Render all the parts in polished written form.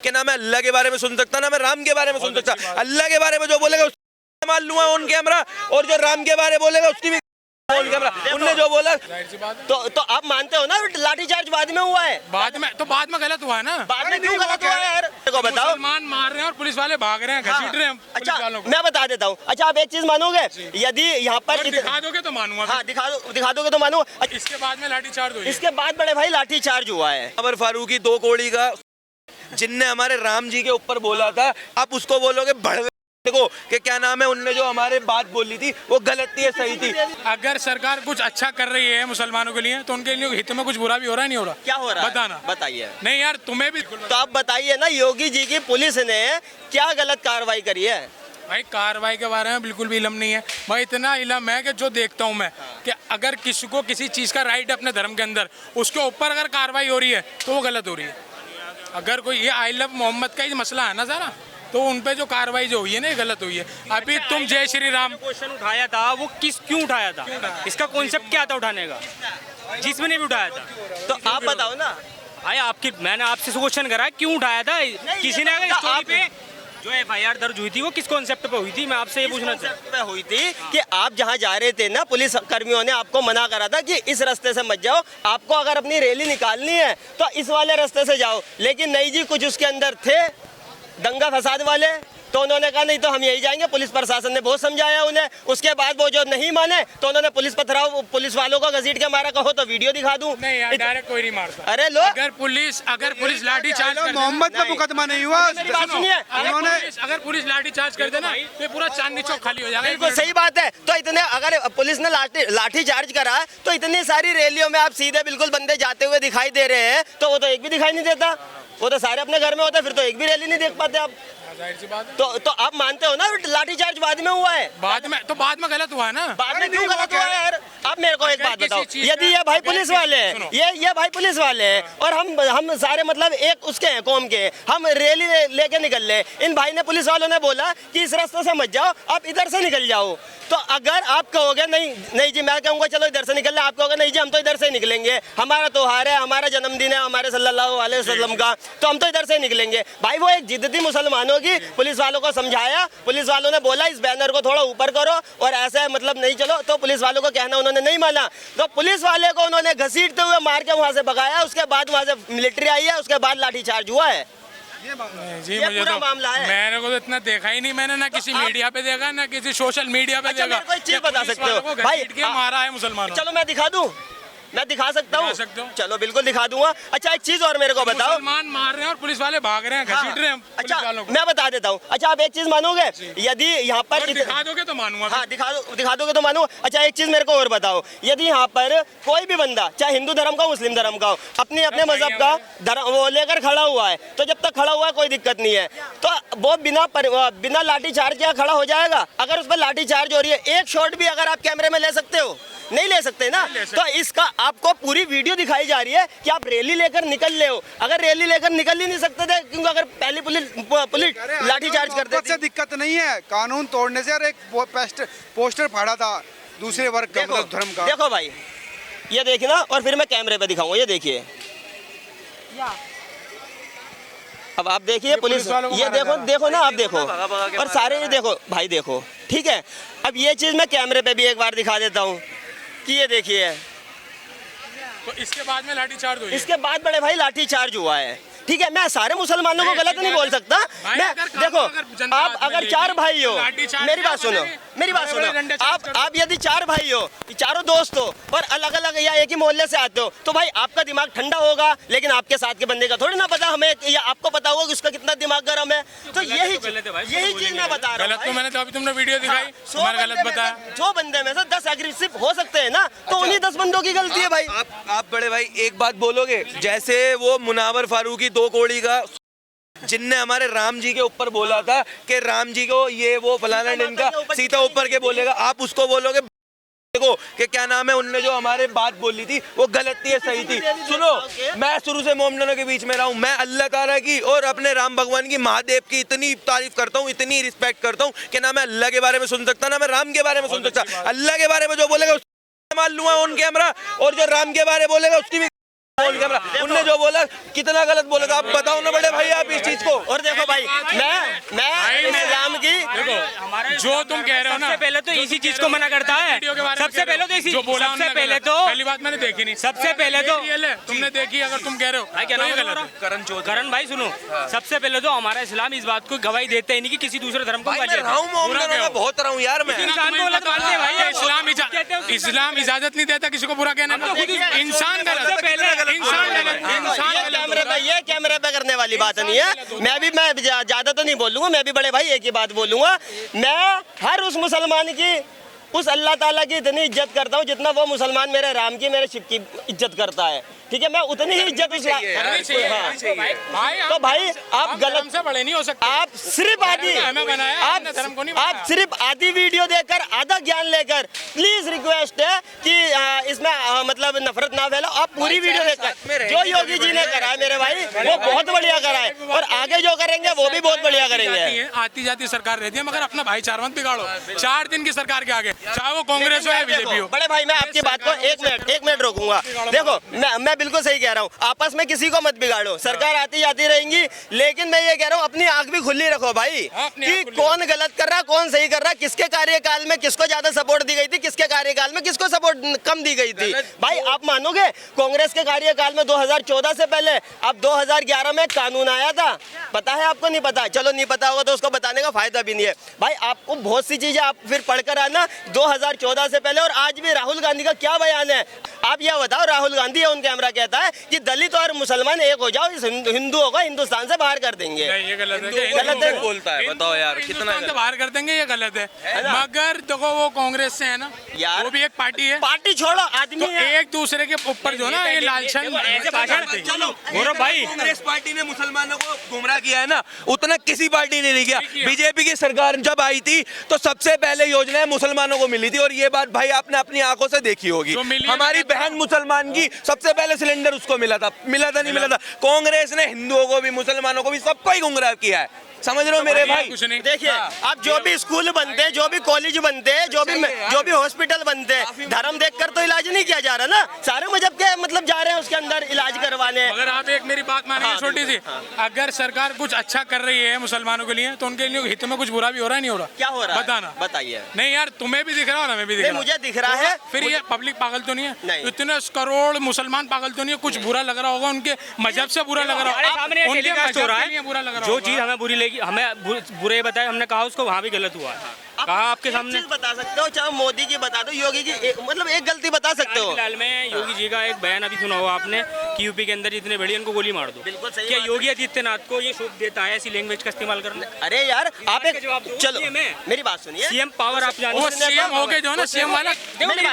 कि ना मैं अल्लाह के बारे में सुन सकता, ना मैं राम के बारे में सुन सकता। अल्लाह के बारे में जो बोलेगा उसको मान लूंगा ऑन कैमरा, और जो राम के बारे बोलेगा उसकी भी ऑन कैमरा। उनने जो बोला तो आप मानते हो ना लाठीचार्ज बाद में हुआ है? बाद में गलत हुआ है ना। बाद में क्यों गलत हुआ है यार? देखो बताओ, मुसलमान मार रहे हैं और पुलिस वाले भाग रहे हैं, घसीट रहे हैं पुलिस अच्छा वालों को। मैं बता देता हूँ। अच्छा आप एक चीज मानोगे, यदि यहाँ पर दिखा दोगे तो मानूंगा। हाँ दिखा दोगे तो मानूंगा। इसके बाद में लाठीचार्ज हुई। इसके बाद बड़े भाई लाठीचार्ज हुआ है। अमर फारूकी 2 कौड़ी का, जिनने हमारे राम जी के ऊपर बोला था, आप उसको बोलोगे भड़वे देखो कि क्या नाम है, उनने जो हमारे बात बोली थी वो गलत थी या सही थी। अगर सरकार कुछ अच्छा कर रही है मुसलमानों के लिए तो उनके लिए हित में कुछ बुरा भी हो रहा है, नहीं हो रहा? क्या हो रहा है बताना, बताइए। नहीं यार तुम्हें भी तो आप बताइए ना, योगी जी की पुलिस ने क्या गलत कार्रवाई करी है? भाई कार्रवाई के बारे में बिल्कुल भी इल्म नहीं है भाई। इतना इल्म है कि जो देखता हूँ मैं कि अगर किसी को किसी चीज़ का राइट है अपने धर्म के अंदर, उसके ऊपर अगर कार्रवाई हो रही है तो वो गलत हो रही है। अगर कोई ये आई लव मोहम्मद का ही मसला है ना सारा, तो उन पे जो कार्रवाई जो हुई है ना, ये गलत हुई है। अभी तुम जय श्री राम क्वेश्चन उठाया था, वो क्यों उठाया था? इसका कॉन्सेप्ट क्या था उठाने का, जिसमें ने भी उठाया था? तो आप बताओ ना भाई मैंने आपसे क्वेश्चन करा क्यों उठाया था? किसी ने अगर स्टोरी पे जो FIR दर्ज हुई थी वो किस कॉन्सेप्ट पे हुई थी? मैं आपसे ये पूछना चाहता पे हुई थी कि आप जहां जा रहे थे ना, पुलिस कर्मियों ने आपको मना करा था कि इस रास्ते से मत जाओ, आपको अगर अपनी रैली निकालनी है तो इस वाले रास्ते से जाओ। लेकिन नहीं जी, कुछ उसके अंदर थे दंगा फसाद वाले, तो उन्होंने कहा नहीं तो हम यही जाएंगे। पुलिस प्रशासन ने बहुत समझाया उन्हें, उसके बाद वो जो नहीं माने तो उन्होंने पुलिस वालों को घसीट के मारा। कहो तो वीडियो दिखा दूं। नहीं यार, डायरेक्ट कोई नहीं मारता। अरे लो, अगर पुलिस लाठी चार्ज मोहम्मद पे मुकदमा नहीं हुआ। मेरी बात सुनिए, अगर पुलिस लाठी चार्ज कर देना तो पूरा चांदनी चौक खाली हो जाएगा। बिल्कुल सही बात है। तो इतने अगर पुलिस ने लाठी चार्ज करा तो इतनी सारी रैलियों में आप सीधे बिल्कुल बंदे जाते हुए दिखाई दे रहे हैं, तो वो तो एक भी दिखाई नहीं देता। वो तो सारे अपने घर में होते, फिर तो एक भी रैली नहीं देख पाते आप। तो आप मानते हो ना लाठीचार्ज बाद में हुआ है? बाद में गलत हुआ है ना। बाद में क्यों गलत हुआ है यार? अब मेरे को एक बात बताओ, यदि ये भाई पुलिस वाले हैं, ये भाई पुलिस वाले हैं और हम सारे मतलब एक उसके हैं, कौम के, हम रैली लेके निकल ले, इन भाई ने पुलिस वालों ने बोला कि इस रास्ते से मत जाओ, आप इधर से निकल जाओ। तो अगर आप कहोगे नहीं जी, मैं कहूँगा चलो इधर से निकलना, आप कहोगे नहीं जी हम तो इधर से निकलेंगे, हमारा त्योहार है, हमारा जन्मदिन है हमारे सल्लल्लाहु अलैहि वसल्लम का, तो हम तो इधर से निकलेंगे। भाई वो एक जिद थी मुसलमानों की, पुलिस वालों को समझाया, पुलिस वालों ने बोला इस बैनर को थोड़ा ऊपर करो और ऐसे मतलब नहीं चलो, तो पुलिस वालों को कहना उन्होंने नहीं माना, तो पुलिस वाले को उन्होंने घसीटते हुए मार के वहाँ से भगाया। उसके बाद वहाँ से मिलिट्री आई है, उसके बाद लाठीचार्ज हुआ है। जी ये मुझे पूरा तो मामला है। मैंने को तो इतना देखा ही नहीं, मैंने ना किसी मीडिया पे देखा ना किसी सोशल मीडिया पे अच्छा, देखा। मेरे को एक चीज बता सकते हो भाई, मारा है मुसलमानों। चलो मैं दिखा दूं, मैं दिखा सकता हूँ, चलो बिल्कुल दिखा दूंगा। अच्छा एक चीज और मेरे को बताओ, मुसलमान मार रहे हैं और पुलिस वाले भाग रहे हैं, घसीट रहे हैं पुलिस अच्छा वालों को। मैं बता देता हूँ। अच्छा आप एक चीज मानोगे, यदि यहाँ पर दिखा दोगे तो मानूंगा। हाँ दिखा दोगे तो मानूंगा। अच्छा एक चीज मेरे को और बताओ, यदि यहाँ पर कोई भी बंदा चाहे हिंदू धर्म का हो मुस्लिम धर्म का हो, अपने मजहब का धर्म वो लेकर खड़ा हुआ है, तो जब तक खड़ा हुआ है कोई दिक्कत नहीं है, तो वो बिना लाठी चार्ज किया खड़ा हो जाएगा। अगर उस पर लाठी चार्ज हो रही है, एक शॉट भी अगर आप कैमरे में ले सकते हो, नहीं ले सकते ना, तो इसका आपको पूरी वीडियो दिखाई जा रही है कि आप रैली लेकर निकल ले हो। अगर रैली लेकर निकल ही नहीं सकते थे, क्योंकि अगर पहली पुलिस लाठी चार्ज कर देती। से दिक्कत नहीं है, कानून तोड़ने से। एक पोस्टर फाड़ा था दूसरे वर्ग का, मतलब धर्म का। देखो भाई ये देखिए ना, और फिर मैं कैमरे पे दिखाऊंगा, ये देखिए, अब आप देखिए पुलिस, ये देखो ना, आप देखो, और सारे ये देखो भाई, देखो ठीक है। अब ये चीज मैं कैमरे पे भी एक बार दिखा देता हूँ कि ये देखिए, तो इसके बाद में लाठीचार्ज हुई। इसके बाद बड़े भाई लाठीचार्ज हुआ है, ठीक है। मैं सारे मुसलमानों को गलत नहीं बोल सकता। मैं देखो, आप अगर 4 भाई हो, मेरी बात सुनो, आप यदि 4 भाई हो, चारों दोस्त हो और अलग अलग या एक ही मोहल्ले से आते हो, तो भाई आपका दिमाग ठंडा होगा, लेकिन आपके साथ के बंदे का थोड़ी ना पता हमें, या आपको पता होगा कि उसका कितना दिमाग गर्म है। तो यही चीज मैं बता रहा हूँ। गलत तो मैंने तो अभी तुमने वीडियो दिखाई, तुम्हारा गलत बताया। जो बंदे में से 10 एग्रेसिव हो सकते हैं ना, तो उन्हीं 10 बंदों की गलती है भाई। आप बड़े भाई एक बात बोलोगे, जैसे वो मुनावर फारूकी 2 कौड़ी का, जिनने हमारे राम जी के ऊपर बोला था कि राम जी को ये वो फलाना इनका सीता ऊपर के बोलेगा, आप उसको बोलोगे देखो कि क्या नाम है, उनने जो हमारे बात बोली थी वो गलत थी या सही थी। सुनो, मैं शुरू से मोमडनों के बीच में रहा हूँ, मैं अल्लाह ताला की और अपने राम भगवान की, महादेव की इतनी तारीफ करता हूँ, इतनी रिस्पेक्ट करता हूँ कि ना मैं अल्लाह के बारे में सुन सकता, ना मैं राम के बारे में सुन सकता। अल्लाह के बारे में जो बोलेगा उसको मान लूंगा ऑन कैमरा, और जो राम के बारे बोलेगा उसकी भी बोल कैमरा उनने जो बोला कितना गलत बोला था, आप बताओ ना बड़े भाई आप इस चीज को। और देखो भाई मैं इस्लाम की जो तुम कह रहे हो ना, सबसे पहले तो इसी चीज को मना करता है। वीडियो के बारे में सबसे पहले तो इसी, जो बोला सबसे उन्होंने पहले गलत। तो पहली बात मैंने देखी नहीं, सबसे पहले तो तुमने देखी, अगर तुम कह रहे हो भाई क्या तो नाम ये है गलत है। तुम्हारा? करण भाई सुनो, सबसे पहले तो हमारा इस्लाम इस बात को गवाही देते ही नहीं कि किसी दूसरे धर्म को भाई मैं गाली रहा हूँ मोहम्मद, मैं बहुत रहा हूँ यार मैं। इंसान को गलत मानते हैं भाई। इस्लाम इजाजत नहीं देता किसी को बुरा कहने अब तो खुद का। इंसान गलत, सबसे पहले इंसान गलत। ये कैमरे पे करने वाली बात नहीं है। मैं ज्यादा तो नहीं बोलूंगा, मैं भी बड़े भाई एक ही बात बोलूंगा। मैं हर उस मुसलमान की, उस अल्लाह ताला की इतनी इज्जत करता हूँ जितना वो मुसलमान मेरे राम की, मेरे शिव की इज्जत करता है। ठीक है, मैं उतनी ही इज्जत भाई तो भाई आप हम गलत धर्म से बड़े नहीं हो सकते। आप सिर्फ आधी हमें बनाया, हमने धर्म को नहीं आप बनाया। सिर्फ आधी वीडियो देखकर आधा ज्ञान लेकर प्लीज रिक्वेस्ट है कि इसमें मतलब नफरत ना फैलाओ। आप पूरी वीडियो देखकर, जो योगी जी ने करा है मेरे भाई वो बहुत बढ़िया करा है, और आगे जो करेंगे वो भी बहुत बढ़िया करेंगे। आती जाती सरकार रहती है, मगर अपना भाईचारा मत बिगाड़ो। 4 दिन की सरकार के आगे, चाहे वो कांग्रेस हो या बीजेपी हो। बड़े भाई मैं आपकी बात को एक मिनट रोकूंगा। देखो मैं बिल्कुल सही कह रहा हूँ, आपस में किसी को मत बिगाड़ो। सरकार आती जाती रहेंगी, लेकिन मैं ये कह रहा हूँ अपनी आंख भी खुली रखो भाई, कि कौन गलत कर रहा, कौन सही कर रहा, किसके कार्यकाल में किसको ज्यादा सपोर्ट दी गई थी, किसके कार्यकाल में किसको सपोर्ट कम दी गई थी। भाई आप मानोगे कांग्रेस के कार्यकाल में 2014 से पहले, अब 2011 में कानून आया था, पता है आपको? नहीं पता? चलो नहीं पता होगा तो उसको बताने का फायदा भी नहीं है। भाई आपको बहुत सी चीजें आप फिर पढ़कर आना 2014 से पहले। और आज भी राहुल गांधी का क्या बयान है, आप यह बताओ। राहुल गांधी ऑन कैमरा कहता है कि दलित और मुसलमान एक हो जाओ, इस हिंदुओं को हिंदुस्तान से बाहर कर देंगे। ये गलत है, गलत है। बोलता है, बताओ यार कितना हिंदुस्तान से बाहर कर देंगे, ये गलत है। मगर देखो वो कांग्रेस से है ना यार, वो भी एक पार्टी है। पार्टी छोड़ो, आदमी तो एक दूसरे के ऊपर जो ना ये लालचन ऐसे भाषण चलो गौरव भाई, कांग्रेस पार्टी ने मुसलमानों को गुमराह किया है ना, उतना किसी पार्टी ने नहीं किया। बीजेपी की सरकार जब आई थी तो सबसे पहले योजनाएं मुसलमानों को मिली थी, और ये बात भाई आपने अपनी आंखों से देखी होगी। हमारी बहन मुसलमान की सबसे पहले सिलेंडर उसको मिला था नहीं मिला था। कांग्रेस ने हिंदुओं को भी मुसलमानों को भी सबको ही गुमराह किया है, समझ रहे हो मेरे भाई? कुछ नहीं। देखिए अब जो भी स्कूल बनते हैं, जो भी कॉलेज बनते हैं, जो भी हॉस्पिटल बनते हैं, धर्म देखकर तो इलाज नहीं किया जा रहा ना। सारे मजहब के मतलब जा रहे हैं उसके अंदर इलाज करवाने। अगर आप एक मेरी बात मानिए छोटी सी, अगर सरकार कुछ अच्छा कर रही है मुसलमानों के लिए तो उनके लिए हित में कुछ बुरा भी हो रहा है, नहीं हो रहा? क्या हो रहा है बताना, बताइए। नहीं यार तुम्हें भी दिख रहा है, हमें भी दिख रहा है। मुझे दिख रहा है। फिर ये पब्लिक पागल तो नहीं है? नहीं। इतने करोड़ मुसलमान पागल तो नहीं है? कुछ बुरा लग रहा होगा, उनके मजहब से बुरा लग रहा हमारे होगा, सामने उनके टेलीकास्ट हो रहा मजहब के लिए बुरा लग है। रहा जो होगा। चीज हमें बुरी लगी, हमें बुरे बताए, हमने कहा उसको वहाँ भी गलत हुआ है। कहा आपके सामने बता सकते हो, चाहे मोदी की बता दो, योगी की मतलब एक गलती बता सकते हो। फिलहाल में योगी जी का एक बयान अभी सुना होगा आपने कि यूपी के अंदर जितने भेड़िए उनको गोली मार दो। बिल्कुल सही क्या बात योगी आदित्यनाथ को ये शुभ देता है ऐसी लैंग्वेज का इस्तेमाल करना? अरे यार आप एक जवाब दो। चलो CM है। मेरी बात सुनिए। सीएम पावर आप जानते वो हो। सीएम हो गए जो है ना, सीएम वाला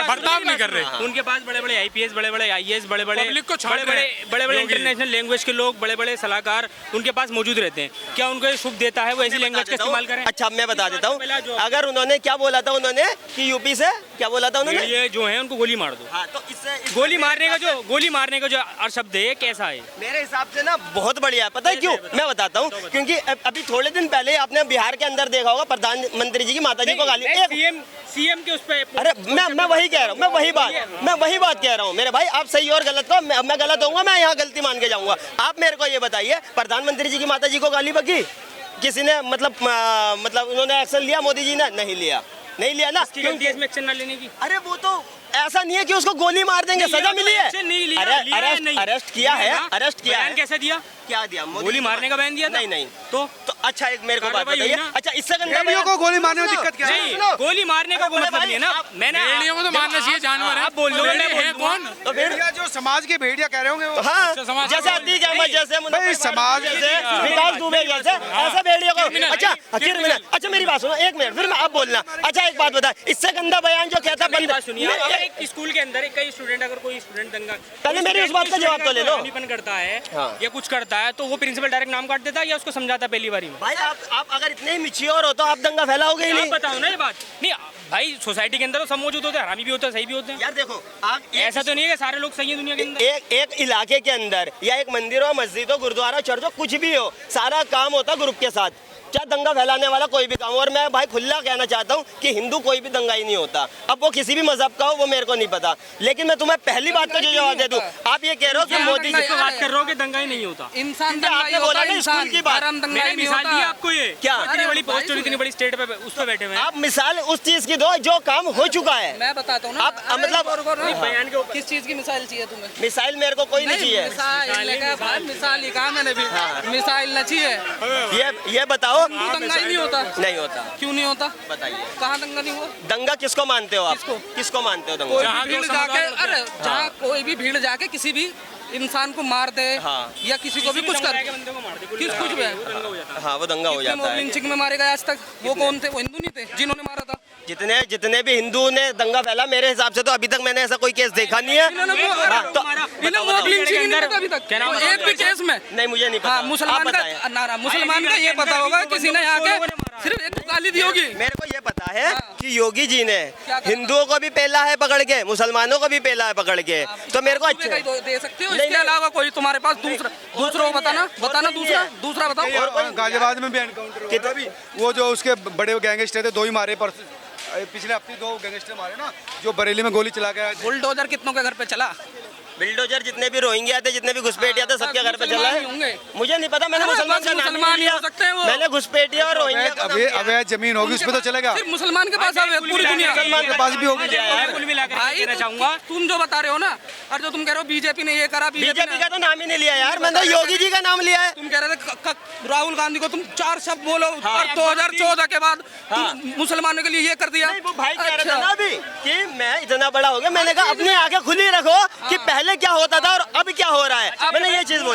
बर्ताव नहीं कर रहे। उनके पास बड़े बड़े आईपीएस, बड़े बड़े आईएएस, बड़े बड़े पब्लिक को छाट रहे हैं। बड़े बड़े योगी। इंटरनेशनल लैंग्वेज के लोग, बड़े बड़े सलाहकार उनके पास मौजूद रहते हैं। क्या उनको ये शुभ देता है वो ऐसी लैंग्वेज का इस्तेमाल करें? अच्छा मैं बता देता हूँ, अगर उन्होंने क्या बोला था, उन्होंने कि यूपी से क्या बोला था उन्होंने? ये जो है उनको गोली मार दो। हाँ तो इससे गोली मारने का जो शब्द है कैसा है? मेरे हिसाब से ना बहुत बढ़िया है। पता है क्यों? मैं बताता हूँ, क्योंकि अभी थोड़े दिन पहले आपने बिहार के अंदर देखा होगा प्रधानमंत्री जी की माता जी को गाली। सीएम के उस पे अरे मैं वही कह रहा हूँ, मैं वही बात कह रहा हूँ मेरे भाई। आप सही और गलत को मैं गलत होऊंगा, मैं यहाँ गलती मान के जाऊंगा। आप मेरे को ये बताइए, प्रधानमंत्री जी की माता जी को गाली बकी किसी ने मतलब उन्होंने एक्शन लिया? मोदी जी ने नहीं लिया ना। गलती है इसमें एक्शन ना लेने की। अरे वो तो ऐसा नहीं है कि उसको गोली मार देंगे, सजा मिली है। अरेस्ट किया है। कैसे दिया? क्या दिया? गोली मारने का बैन दिया था? नहीं तो अच्छा एक मेरे को बात कार्रवाई बताइए। हुई ना? अच्छा इससे गंदा भेड़ियों को गोली मारने में सुनो, दिक्कत क्या है? नहीं, गोली मारने का कोई मतलब नहीं है ना। मैंने भेड़ियों को तो मारना चाहिए, जानवर है। आप बोल लो, भेड़िए मैं हैं कौन? तो फिर भेड़िया जो समाज के भेड़िया कह रहे होंगे वो। हाँ समाज जैसे अतीक अहमद जैसे भाई, मुनव्वर समाज फारूकी जैसे विकास दुबे जैसे ऐसे भेड़ियों को। अच्छा क्रिमिनल। अच्छा मेरी बात सुनो एक मिनट, फिर मैं अब बोलना। अच्छा एक बात बता, इससे गंदा बयान जो कहता मेरी बंद बात सुनिए। अगर एक स्कूल के अंदर कई स्टूडेंट, अगर कोई स्टूडेंट दंगा, पहले मेरी उस बात का जवाब तो ले लो। करता है हाँ। या कुछ करता है तो वो प्रिंसिपल डायरेक्ट नाम काट देता है या उसको समझाता पहली बारी में? भाई आप अगर इतने ही मिच्योर हो तो आप दंगा फैलाओगे ही आप नहीं। बताओ ना ये बात। नहीं भाई, सोसाइटी के अंदर तो सब मौजूद होते हैं, हरामी भी होते हैं, सही भी होते हैं। यार देखो आप ऐसा तो नहीं है कि सारे लोग सही हैं दुनिया के अंदर। एक इलाके के अंदर या एक मंदिर हो, मस्जिद हो, गुरुद्वारा, चर्च हो, कुछ भी हो, सारा काम होता ग्रुप के साथ। चाहे दंगा फैलाने वाला कोई भी काम हो। और मैं भाई खुला कहना चाहता हूँ कि हिंदू कोई भी दंगा ही नहीं होता। अब वो किसी भी मजहब का हो वो मेरे को नहीं पता, लेकिन मैं तुम्हें पहली बात को जो जवाब दे दूं, आप ये कह रहे हो कि मोदी जी तो बात कर रहे हो कि दंगा ही नहीं होता। इंसान क्या आपने बोला ना स्कूल की बात, मैंने मिसाल दी आपको ये क्या? इतनी बड़ी पोस्ट और इतनी बड़ी स्टेट पे उस पर बैठे हुए हैं। आप मिसाल उस चीज की दो जो काम हो चुका है। मैं बताता हूँ ना, आप मतलब बयान के ऊपर किस चीज की मिसाइल चाहिए तुम्हें? मिसाइल मेरे को कोई नहीं चाहिए। मिसाल ही कहा मैंने भी, मिसाइल न चाहिए। ये बताओ, दंगा ही नहीं होता। नहीं होता, क्यों नहीं होता? बताइए। कहाँ दंगा नहीं हुआ? दंगा किसको मानते हो आप? किसको? किसको मानते हो कोई दंगा? भी भीड़ जाके, अरे जहाँ कोई भी भीड़ जाके किसी भी इंसान को मार दे हाँ। या किसी को भी कुछ कर, बंदे को मार दे, किस कुछ भी है। हाँ वो दंगा हो जाता है। लिंचिंग में मारे गए आज तक, वो कौन थे? वो हिंदू नहीं थे जिन्होंने मारा था। जितने भी हिंदू ने दंगा फैला, मेरे हिसाब से तो अभी तक मैंने ऐसा कोई केस देखा नहीं है। इन्होंने हाँ, तो मोक लिंचिंग नहीं देखा अभी तक एक भी केस में। नहीं मुझे नहीं पता। हाँ, आप मुसलमान बताएं। का नारा, मुसलमान का ये पता होगा किसी ने आके सिर्फ एक गाली दी होगी। मेरे को ये पता है हाँ। कि योगी जी ने क्या करा? हिंदुओं को भी पेला है पकड़ के, मुसलमानों को भी पेला है पकड़ के, तो मेरे को अच्छा दे सकते हो। नहीं, इसके अलावा कोई तुम्हारे पास दूसरा को बताना दूसरा बताओ। और गाजियाबाद में भी एनकाउंटर हुआ। वो जो उसके बड़े गैंगस्टर थे, 2 ही मारे पिछले हफ्ते 2 गैंगस्टर मारे ना, जो बरेली में गोली चला गया। बुलडोजर कितनों के घर पे चला? बिल्डोजर जितने भी रोहिंग्या थे, जितने भी घुसपैठिया थे, सबके घर पे चला मुसलमान ही होंगे। है। मुझे नहीं पता, मैंने मुसलमान का नाम मुसलमान नहीं ही हो लिया। सकते हैं वो। मैंने घुसपैठिया और रोहिंग्या का नाम लिया। अवैध जमीन होगी उस पे तो चलेगा। सिर्फ मुसलमान के पास है पूरी दुनिया। मुसलमान के पास भी होगी। कुल मिलाकर भाई कहना चाहूंगा तुम जो बता रहे हो ना, और जो तुम कह रहे हो बीजेपी ने ये करा, बीजेपी का तो नाम ही नहीं लिया यार, मैंने तो योगी जी का नाम लिया है। तुम कह रहे थे राहुल गांधी को तुम 4 शब्द बोलो और 2014 के बाद मुसलमानों के लिए ये कर दिया। नहीं, वो भाई कह रहे थे ना अभी कि मैं इतना बड़ा हो गया, मैंने कहा अपनी आंखें खुली रखो कि पहले क्या होता था और अब क्या हो रहा है। मैंने ये चीज बोली।